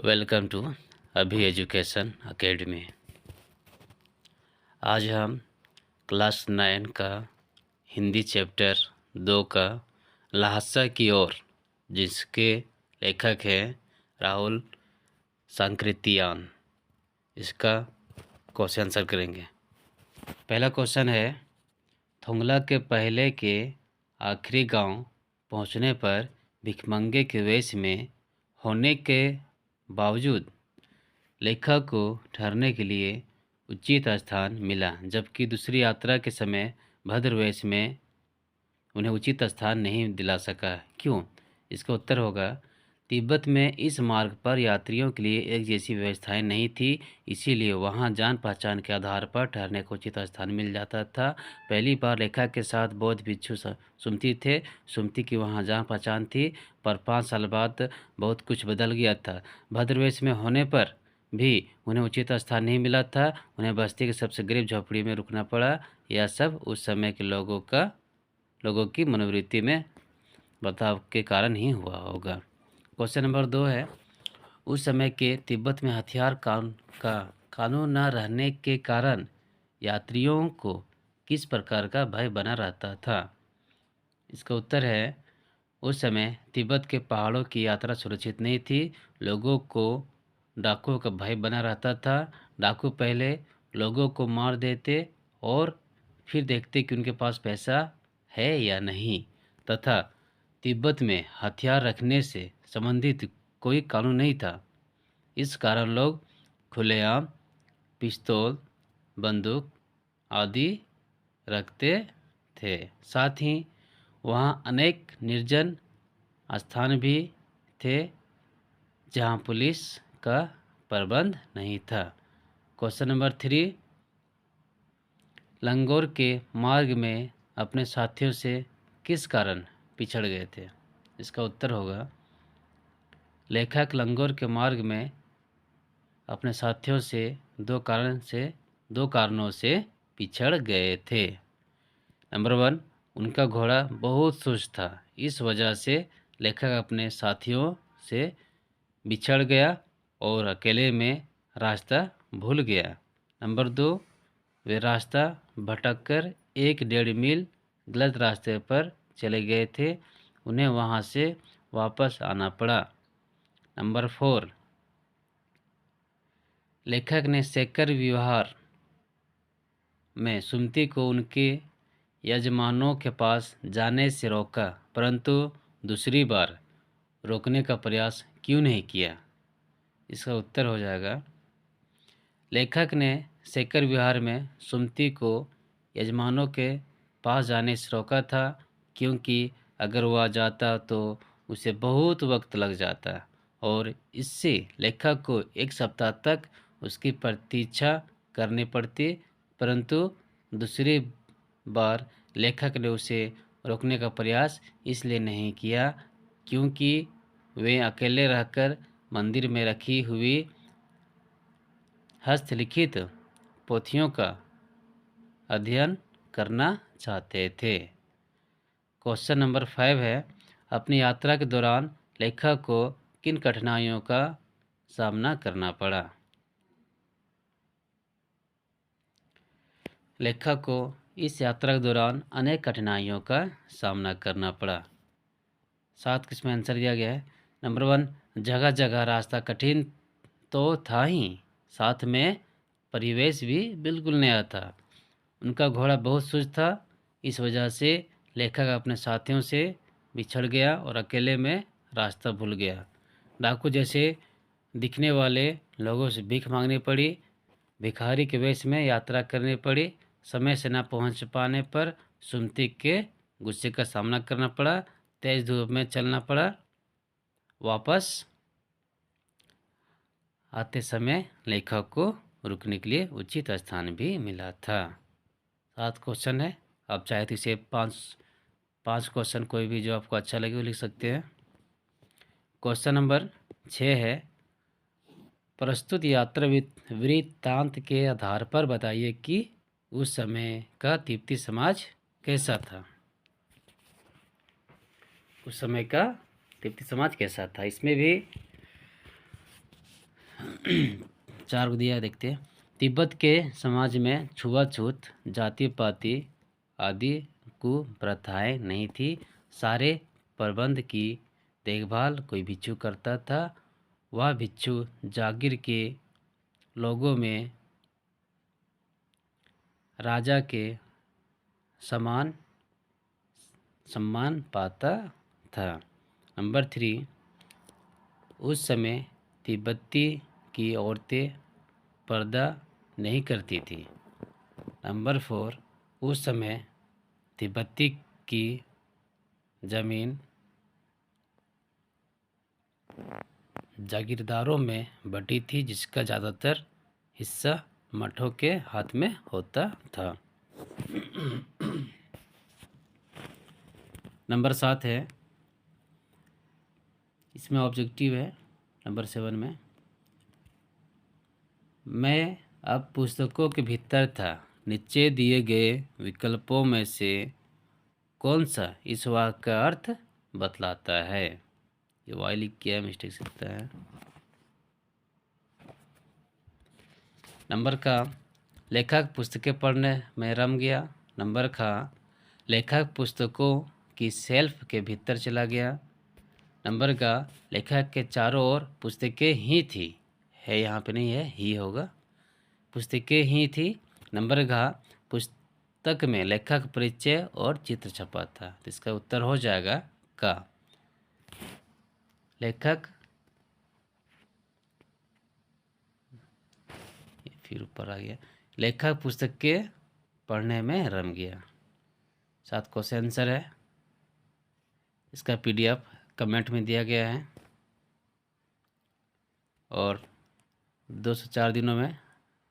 Welcome to अभी education academy. आज हम क्लास 9 का हिंदी चैप्टर 2 का लहासा की ओर, जिसके लेखक हैं राहुल सांकृतियान, इसका क्वेश्चन आंसर करेंगे। पहला क्वेश्चन है, थोंगला के पहले के आखिरी गांव पहुंचने पर भिखमंगे के वेश में होने के बावजूद लेखक को ठहरने के लिए उचित स्थान मिला, जबकि दूसरी यात्रा के समय भद्र वेश में उन्हें उचित स्थान नहीं दिला सका। क्यों? इसका उत्तर होगा, तिब्बत में इस मार्ग पर यात्रियों के लिए एक जैसी व्यवस्थाएं नहीं थी, इसीलिए वहां जान पहचान के आधार पर ठहरने को उचित स्थान मिल जाता था। पहली बार लेखक के साथ बौद्ध भिक्षु सुमति थे। सुमति की वहां जान पहचान थी, पर 5 साल बाद बहुत कुछ बदल गया था। भद्रवेश में होने पर भी उन्हें उचित स्थान नहीं मिला था। उन्हें बस्ती के सबसे गरीब झोपड़ी में रुकना पड़ा। यह सब उस समय के लोगों की मनोवृत्ति में बदलाव के कारण ही हुआ होगा। क्वेश्चन नंबर 2 है, उस समय के तिब्बत में हथियार का कानून न रहने के कारण यात्रियों को किस प्रकार का भय बना रहता था? इसका उत्तर है, उस समय तिब्बत के पहाड़ों की यात्रा सुरक्षित नहीं थी। लोगों को डाकुओं का भय बना रहता था। डाकू पहले लोगों को मार देते और फिर देखते कि उनके पास पैसा है या नहीं, तथा तिब्बत में हथियार रखने से संबंधित कोई कानून नहीं था। इस कारण लोग खुलेआम पिस्तौल, बंदूक आदि रखते थे। साथ ही वहाँ अनेक निर्जन स्थान भी थे जहाँ पुलिस का प्रबंध नहीं था। क्वेश्चन नंबर 3, लंगोर के मार्ग में अपने साथियों से किस कारण पिछड़ गए थे? इसका उत्तर होगा, लेखक लंगोर के मार्ग में अपने साथियों से दो कारणों से पिछड़ गए थे। नंबर 1, उनका घोड़ा बहुत सुस्त था, इस वजह से लेखक अपने साथियों से बिछड़ गया और अकेले में रास्ता भूल गया। नंबर 2, वे रास्ता भटककर 1-1.5 मील गलत रास्ते पर चले गए थे, उन्हें वहां से वापस आना पड़ा। नंबर 4, लेखक ने शेखर विहार में सुमति को उनके यजमानों के पास जाने से रोका, परंतु दूसरी बार रोकने का प्रयास क्यों नहीं किया? इसका उत्तर हो जाएगा, लेखक ने शेखर विहार में सुमति को यजमानों के पास जाने से रोका था, क्योंकि अगर वह जाता तो उसे बहुत वक्त लग जाता और इससे लेखक को 1 सप्ताह तक उसकी प्रतीक्षा करनी पड़ती। परंतु दूसरी बार लेखक ने उसे रोकने का प्रयास इसलिए नहीं किया क्योंकि वे अकेले रहकर मंदिर में रखी हुई हस्तलिखित पोथियों का अध्ययन करना चाहते थे। क्वेश्चन नंबर 5 है, अपनी यात्रा के दौरान लेखक को किन कठिनाइयों का सामना करना पड़ा? लेखक को इस यात्रा के दौरान अनेक कठिनाइयों का सामना करना पड़ा। 7 किस्में आंसर दिया गया है। नंबर 1, जगह जगह रास्ता कठिन तो था ही, साथ में परिवेश भी बिल्कुल नया था। उनका घोड़ा बहुत सुस्त था, इस वजह से लेखक अपने साथियों से बिछड़ गया और अकेले में रास्ता भूल गया। डाकू जैसे दिखने वाले लोगों से भीख मांगनी पड़ी। भिखारी के वेश में यात्रा करनी पड़ी। समय से न पहुंच पाने पर सुमति के गुस्से का सामना करना पड़ा। तेज धूप में चलना पड़ा। वापस आते समय लेखक को रुकने के लिए उचित स्थान भी मिला था। 7 क्वेश्चन है, आप चाहे तो इसे 5 क्वेश्चन कोई भी जो आपको अच्छा लगे वो लिख सकते हैं। क्वेश्चन नंबर 6 है, प्रस्तुत यात्रा वृत्तांत के आधार पर बताइए कि उस समय का तिब्बती समाज कैसा था। उस समय का तिब्बती समाज कैसा था? इसमें भी 4 को दिया, देखते हैं। तिब्बत के समाज में छुआछूत, जाति पाति आदि कुप्रथाएं नहीं थी। सारे प्रबंध की देखभाल कोई भिक्षु करता था। वह भिक्षु जागीर के लोगों में राजा के समान सम्मान पाता था। नंबर 3, उस समय तिब्बती की औरतें पर्दा नहीं करती थी। नंबर 4, उस समय तिब्बती की ज़मीन जागीरदारों में बटी थी, जिसका ज़्यादातर हिस्सा मठों के हाथ में होता था। नंबर 7 है, इसमें ऑब्जेक्टिव है। नंबर 7 में, मैं अब पुस्तकों के भीतर था। नीचे दिए गए विकल्पों में से कौन सा इस वाक्य का अर्थ बतलाता है? ये वाई लिख के मिस्टेक सकता है। नंबर का, लेखक पुस्तकें पढ़ने में रम गया। नंबर का, लेखक पुस्तकों की शेल्फ के भीतर चला गया। नंबर का, लेखक के चारों ओर पुस्तकें ही थी, है यहाँ पे नहीं है, ही होगा, पुस्तकें ही थी। नंबर का, पुस्तक में लेखक परिचय और चित्र छपा था। तो इसका उत्तर हो जाएगा का। लेखक, फिर ऊपर आ गया, लेखक पुस्तकें पढ़ने में रम गया। 7 क्वेश्चन आंसर है। इसका PDF कमेंट में दिया गया है और 2 से 4 दिनों में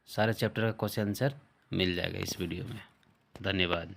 सारे चैप्टर का क्वेश्चन आंसर मिल जाएगा इस वीडियो में। धन्यवाद।